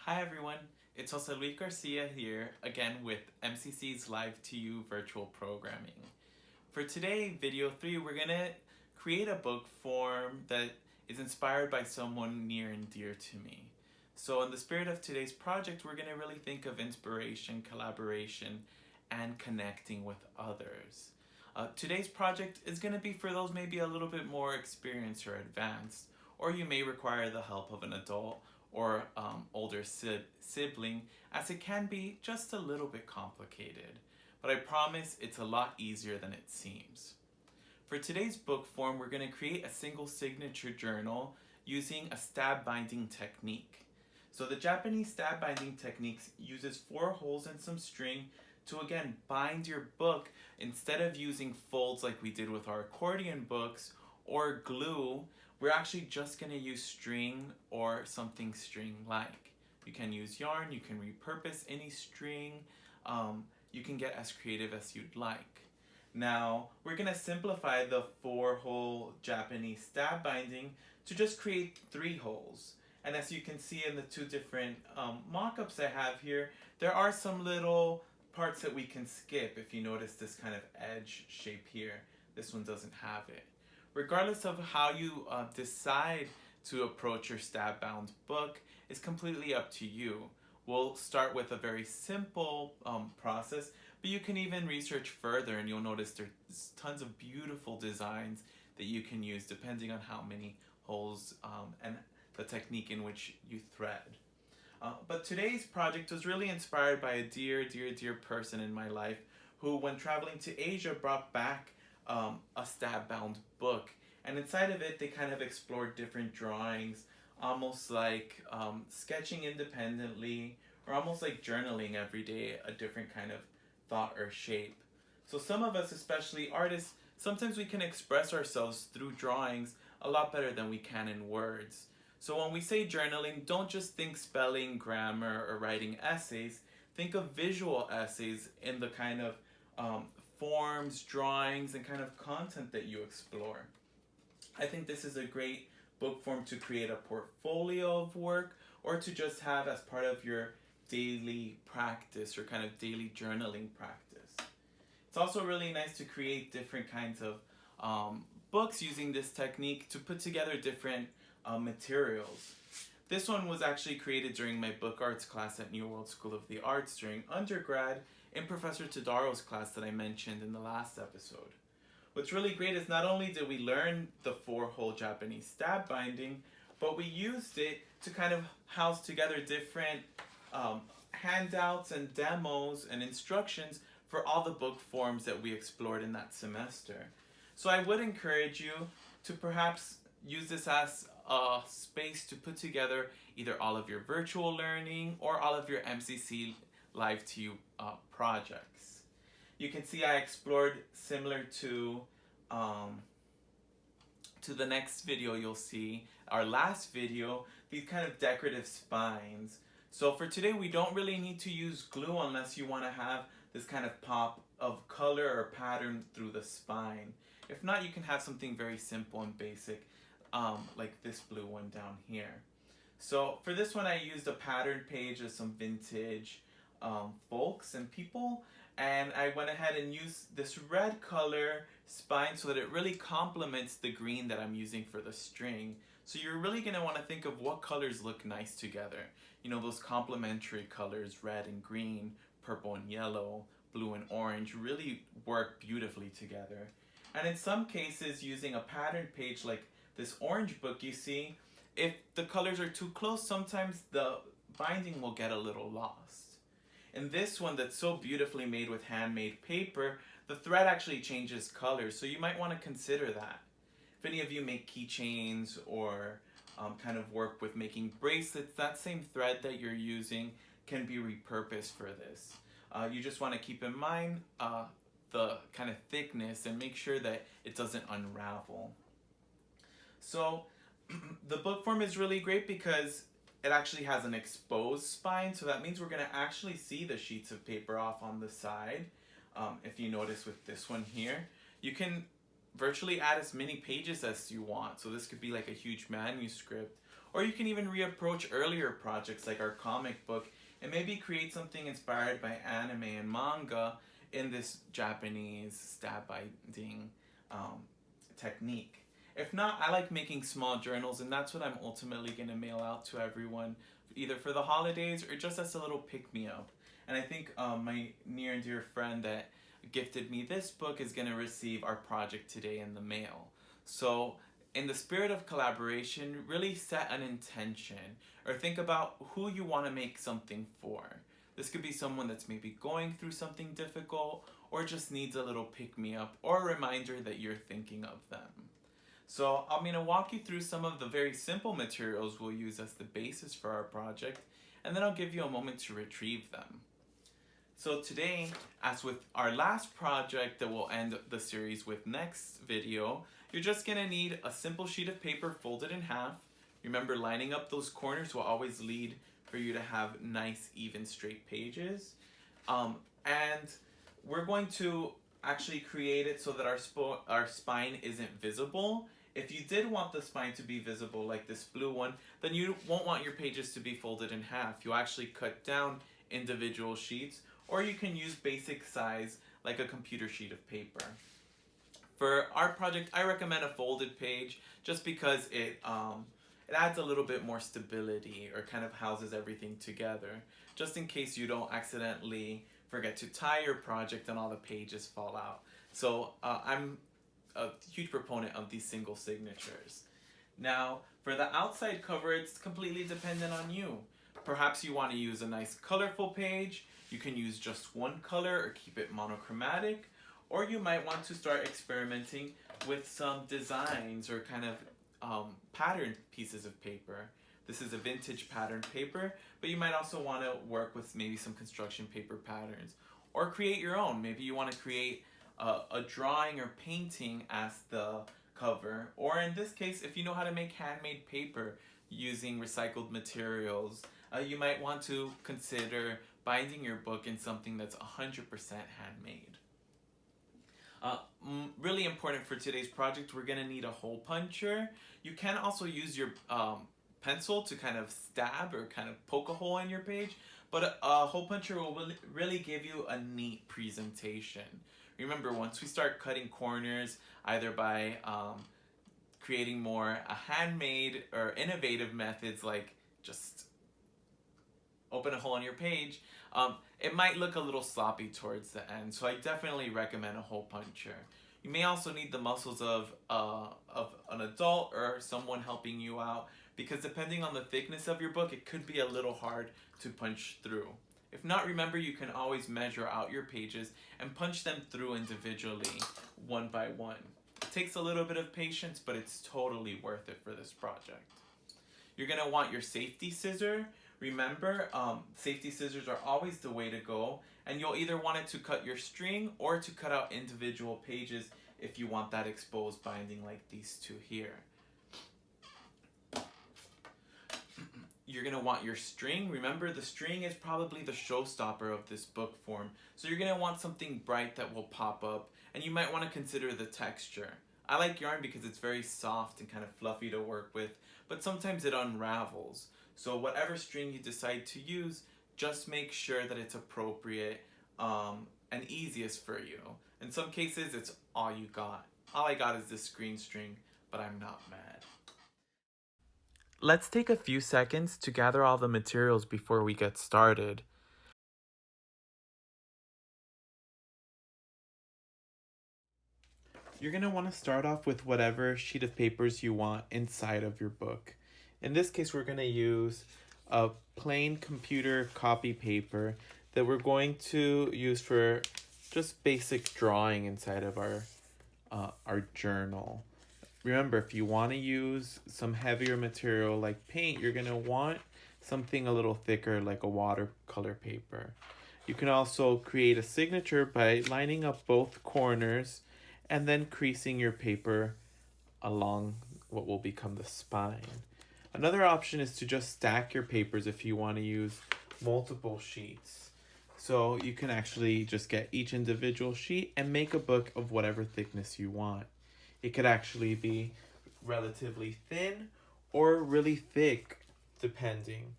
Hi everyone, it's Jose Luis Garcia here again with MCC's Live to You virtual programming. For today, video 3, we're going to create a book form that is inspired by someone near and dear to me. So in the spirit of today's project, we're going to really think of inspiration, collaboration, and connecting with others. Today's project is going to be for those maybe a little bit more experienced or advanced, or you may require the help of an adult or older sibling, as it can be just a little bit complicated. But I promise it's a lot easier than it seems. For today's book form, we're going to create a single signature journal using a stab binding technique. So the Japanese stab binding technique uses 4 holes and some string to again bind your book instead of using folds like we did with our accordion books or glue. We're actually just going to use string or something string-like. You can use yarn, you can repurpose any string, you can get as creative as you'd like. Now, we're going to simplify the 4-hole Japanese stab binding to just create 3 holes. And as you can see in the 2 different mock-ups I have here, there are some little parts that we can skip. If you notice this kind of edge shape here, this one doesn't have it. Regardless of how you decide to approach your stab bound book, is completely up to you. We'll start with a very simple process, but you can even research further and you'll notice there's tons of beautiful designs that you can use depending on how many holes and the technique in which you thread. But today's project was really inspired by a dear person in my life who, when traveling to Asia, brought back a stab-bound book. And inside of it, they kind of explored different drawings, almost like sketching independently, or almost like journaling every day, a different kind of thought or shape. So some of us, especially artists, sometimes we can express ourselves through drawings a lot better than we can in words. So when we say journaling, don't just think spelling, grammar, or writing essays. Think of visual essays in the kind of forms, drawings, and kind of content that you explore. I think this is a great book form to create a portfolio of work or to just have as part of your daily practice or kind of daily journaling practice. It's also really nice to create different kinds of books using this technique to put together different materials. This one was actually created during my book arts class at New World School of the Arts during undergrad in Professor Tadaro's class that I mentioned in the last episode. What's really great is not only did we learn the 4-hole Japanese stab binding, but we used it to kind of house together different handouts and demos and instructions for all the book forms that we explored in that semester. So I would encourage you to perhaps use this as a space to put together either all of your virtual learning or all of your MCC Live to You projects. You can see I explored, similar to the next video you'll see, our last video, these kind of decorative spines. So for today we don't really need to use glue unless you want to have this kind of pop of color or pattern through the spine. If not, you can have something very simple and basic like this blue one down here. So for this one I used a pattern page of some vintage folks and people, and I went ahead and used this red color spine so that it really complements the green that I'm using for the string. So you're really going to want to think of what colors look nice together. You know, those complementary colors, red and green, purple and yellow, blue and orange, really work beautifully together. And in some cases, using a pattern page like this orange book you see, if the colors are too close, sometimes the binding will get a little lost. In this one that's so beautifully made with handmade paper, the thread actually changes colors, so you might want to consider that. If any of you make keychains or kind of work with making bracelets, that same thread that you're using can be repurposed for this. You just want to keep in mind the kind of thickness and make sure that it doesn't unravel. So the book form is really great because it actually has an exposed spine, so that means we're going to actually see the sheets of paper off on the side. If you notice with this one here, you can virtually add as many pages as you want. So this could be like a huge manuscript, Or you can even reapproach earlier projects like our comic book and maybe create something inspired by anime and manga in this Japanese stab binding um, technique. If not, I like making small journals, and that's what I'm ultimately going to mail out to everyone, either for the holidays or just as a little pick me up. And I think my near and dear friend that gifted me this book is going to receive our project today in the mail. So, in the spirit of collaboration, really set an intention or think about who you want to make something for. This could be someone that's maybe going through something difficult or just needs a little pick me up or a reminder that you're thinking of them. So I'm going to walk you through some of the very simple materials we'll use as the basis for our project, and then I'll give you a moment to retrieve them. So today, as with our last project that we'll end the series with next video, you're just going to need a simple sheet of paper folded in half. Remember, lining up those corners will always lead for you to have nice, even, straight pages. And we're going to actually create it so that our spine isn't visible. If you did want the spine to be visible, like this blue one, then you won't want your pages to be folded in half. You'll actually cut down individual sheets, or you can use basic size like a computer sheet of paper. For our project, I recommend a folded page just because it adds a little bit more stability or kind of houses everything together, just in case you don't accidentally forget to tie your project and all the pages fall out. So I'm a huge proponent of these single signatures. Now, for the outside cover, it's completely dependent on you. Perhaps you want to use a nice colorful page. You can use just one color or keep it monochromatic. Or you might want to start experimenting with some designs or kind of patterned pieces of paper. This is a vintage pattern paper, but you might also want to work with maybe some construction paper patterns. Or create your own. Maybe you want to create a drawing or painting as the cover. Or in this case, if you know how to make handmade paper using recycled materials, you might want to consider binding your book in something that's 100% handmade. Really important for today's project, we're going to need a hole puncher. You can also use your pencil to kind of stab or kind of poke a hole in your page, but a hole puncher will really give you a neat presentation. Remember, once we start cutting corners, either by creating more handmade or innovative methods like just open a hole on your page, it might look a little sloppy towards the end. So I definitely recommend a hole puncher. You may also need the muscles of an adult or someone helping you out, because depending on the thickness of your book, it could be a little hard to punch through. If not, remember, you can always measure out your pages and punch them through individually, one by one. It takes a little bit of patience, but it's totally worth it for this project. You're going to want your safety scissor. Remember, safety scissors are always the way to go, and you'll either want it to cut your string or to cut out individual pages if you want that exposed binding like these two here. You're going to want your string. Remember, the string is probably the showstopper of this book form, so you're going to want something bright that will pop up, and you might want to consider the texture. I like yarn because it's very soft and kind of fluffy to work with, but sometimes it unravels. So whatever string you decide to use, just make sure that it's appropriate and easiest for you. In some cases, it's all you got. All I got is this green string, but I'm not mad. Let's take a few seconds to gather all the materials before we get started. You're going to want to start off with whatever sheet of papers you want inside of your book. In this case, we're going to use a plain computer copy paper that we're going to use for just basic drawing inside of our journal. Remember, if you want to use some heavier material like paint, you're going to want something a little thicker like a watercolor paper. You can also create a signature by lining up both corners and then creasing your paper along what will become the spine. Another option is to just stack your papers if you want to use multiple sheets. So you can actually just get each individual sheet and make a book of whatever thickness you want. It could actually be relatively thin, or really thick, depending.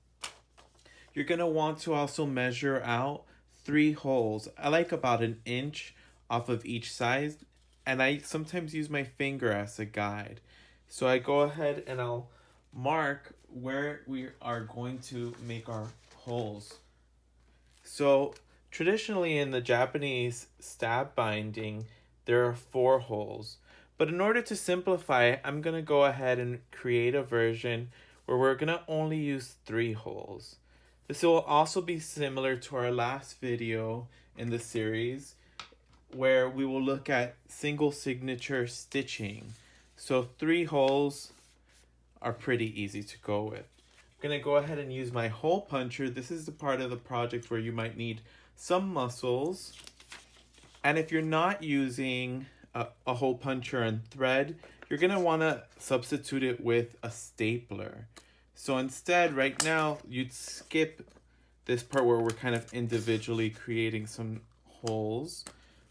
You're going to want to also measure out 3 holes. I like about an inch off of each side, and I sometimes use my finger as a guide. So I go ahead and I'll mark where we are going to make our holes. So traditionally in the Japanese stab binding, there are 4 holes. But in order to simplify, I'm going to go ahead and create a version where we're going to only use 3 holes. This will also be similar to our last video in the series, where we will look at single signature stitching. So 3 holes are pretty easy to go with. I'm going to go ahead and use my hole puncher. This is the part of the project where you might need some muscles. And if you're not using a hole puncher and thread, you're going to want to substitute it with a stapler. So instead, right now, you'd skip this part where we're kind of individually creating some holes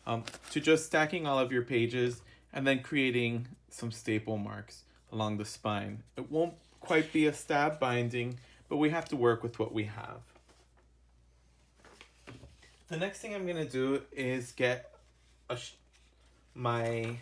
to just stacking all of your pages and then creating some staple marks along the spine. It won't quite be a stab binding, but we have to work with what we have. The next thing I'm going to do is get my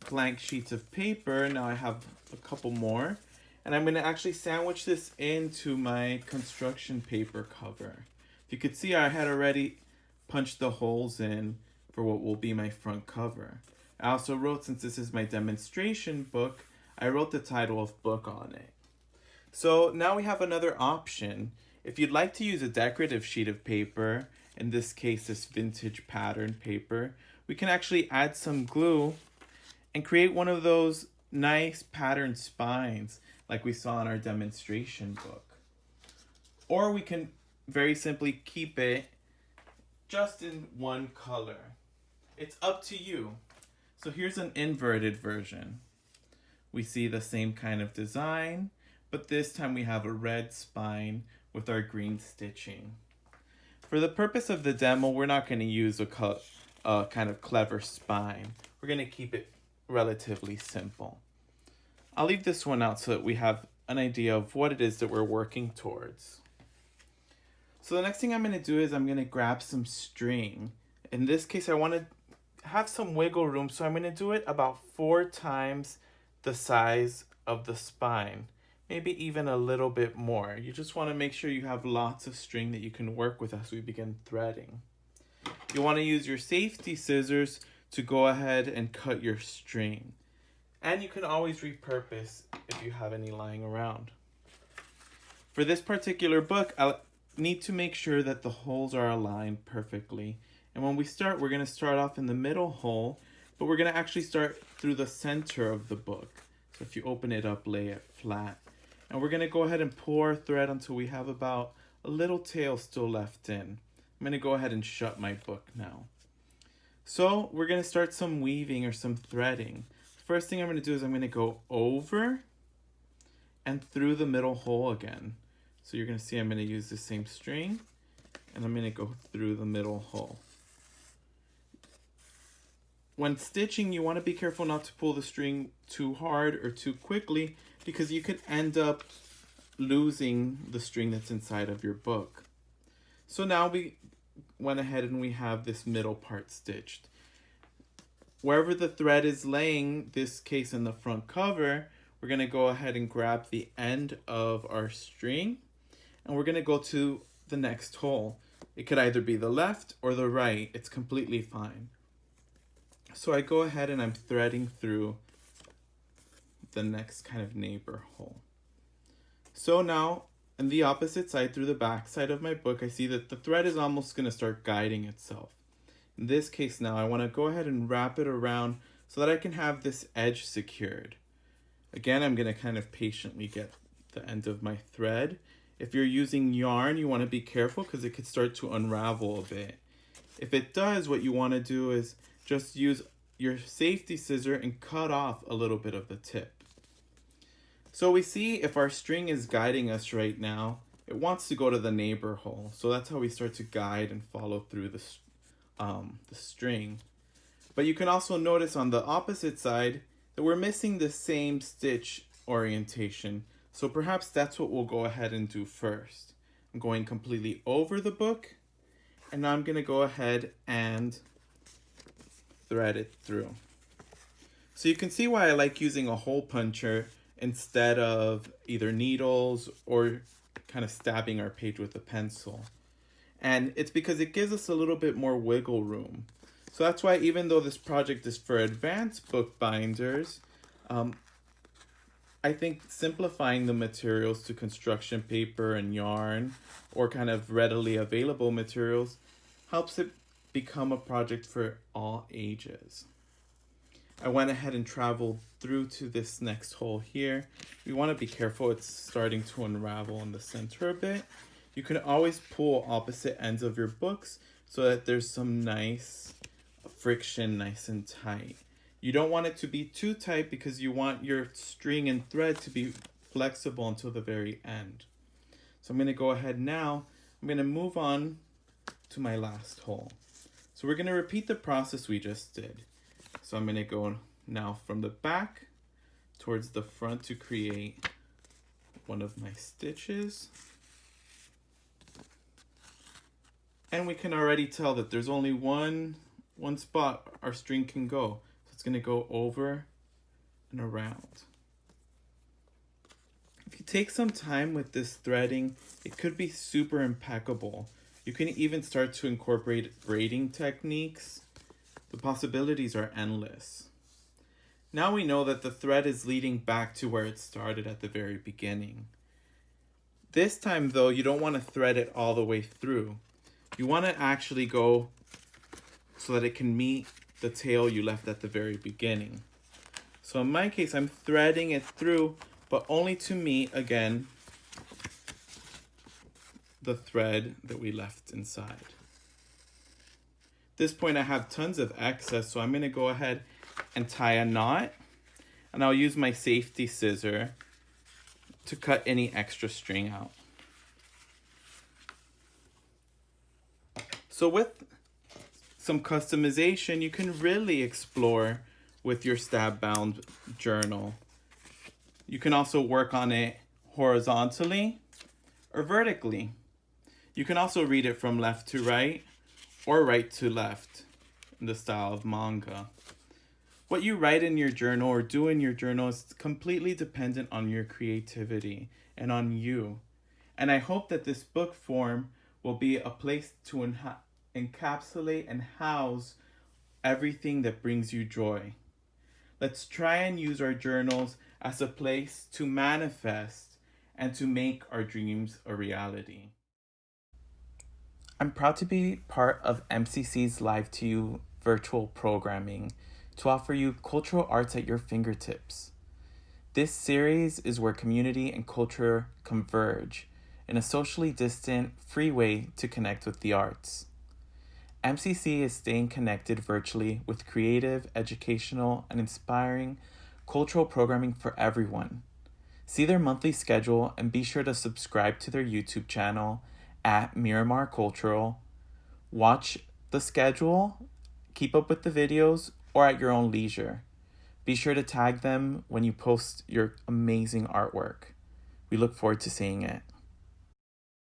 blank sheets of paper. Now I have a couple more. And I'm going to actually sandwich this into my construction paper cover. If you could see, I had already punched the holes in for what will be my front cover. I also wrote, since this is my demonstration book, I wrote the title of book on it. So now we have another option. If you'd like to use a decorative sheet of paper, in this case this vintage pattern paper, we can actually add some glue and create one of those nice pattern spines like we saw in our demonstration book. Or we can very simply keep it just in one color. It's up to you. So here's an inverted version. We see the same kind of design, but this time we have a red spine with our green stitching. For the purpose of the demo, we're not going to use a kind of clever spine. We're going to keep it relatively simple. I'll leave this one out so that we have an idea of what it is that we're working towards. So the next thing I'm going to do is I'm going to grab some string. In this case, I want to have some wiggle room, so I'm going to do it about 4 times the size of the spine, maybe even a little bit more. You just want to make sure you have lots of string that you can work with as we begin threading. You want to use your safety scissors to go ahead and cut your string. And you can always repurpose if you have any lying around. For this particular book, I'll need to make sure that the holes are aligned perfectly. And when we start, we're going to start off in the middle hole, but we're going to actually start through the center of the book. So if you open it up, lay it flat. And we're going to go ahead and pull our thread until we have about a little tail still left in. I'm going to go ahead and shut my book now. So we're going to start some weaving or some threading. First thing I'm going to do is I'm going to go over and through the middle hole again. So you're going to see I'm going to use the same string and I'm going to go through the middle hole. When stitching, you want to be careful not to pull the string too hard or too quickly because you could end up losing the string that's inside of your book. So now we went ahead and we have this middle part stitched. Wherever the thread is laying, this case in the front cover, we're going to go ahead and grab the end of our string and we're going to go to the next hole. It could either be the left or the right. It's completely fine. So I go ahead and I'm threading through the next kind of neighbor hole. So now on the opposite side, through the back side of my book, I see that the thread is almost going to start guiding itself. In this case now, I want to go ahead and wrap it around so that I can have this edge secured. Again, I'm going to kind of patiently get the end of my thread. If you're using yarn, you want to be careful because it could start to unravel a bit. If it does, what you want to do is just use your safety scissor and cut off a little bit of the tip. So we see if our string is guiding us right now, it wants to go to the neighbor hole. So that's how we start to guide and follow through the string. But you can also notice on the opposite side that we're missing the same stitch orientation. So perhaps that's what we'll go ahead and do first. I'm going completely over the book, and now I'm going to go ahead and thread it through. So you can see why I like using a hole puncher instead of either needles or kind of stabbing our page with a pencil. And it's because it gives us a little bit more wiggle room. So that's why, even though this project is for advanced bookbinders, I think simplifying the materials to construction paper and yarn, or kind of readily available materials, helps it become a project for all ages. I went ahead and traveled through to this next hole here. We want to be careful, it's starting to unravel in the center a bit. You can always pull opposite ends of your books so that there's some nice friction, nice and tight. You don't want it to be too tight because you want your string and thread to be flexible until the very end. So I'm going to go ahead now. I'm going to move on to my last hole. So we're going to repeat the process we just did. So I'm going to go now from the back towards the front to create one of my stitches. And we can already tell that there's only one spot our string can go. So it's going to go over and around. If you take some time with this threading, it could be super impeccable. You can even start to incorporate braiding techniques. The possibilities are endless. Now we know that the thread is leading back to where it started at the very beginning. This time though, you don't want to thread it all the way through. You want to actually go so that it can meet the tail you left at the very beginning. So in my case, I'm threading it through, but only to meet, again, the thread that we left inside. At this point, I have tons of excess, so I'm going to go ahead and tie a knot, and I'll use my safety scissor to cut any extra string out. So with some customization, you can really explore with your stab bound journal. You can also work on it horizontally or vertically. You can also read it from left to right or right to left in the style of manga. What you write in your journal or do in your journal is completely dependent on your creativity and on you. And I hope that this book form will be a place to encapsulate and house everything that brings you joy. Let's try and use our journals as a place to manifest and to make our dreams a reality. I'm proud to be part of MCC's Live to You virtual programming to offer you cultural arts at your fingertips. This series is where community and culture converge in a socially distant, free way to connect with the arts. MCC is staying connected virtually with creative, educational, and inspiring cultural programming for everyone. See their monthly schedule and be sure to subscribe to their YouTube channel at Miramar Cultural. Watch the schedule, keep up with the videos, or at your own leisure. Be sure to tag them when you post your amazing artwork. We look forward to seeing it.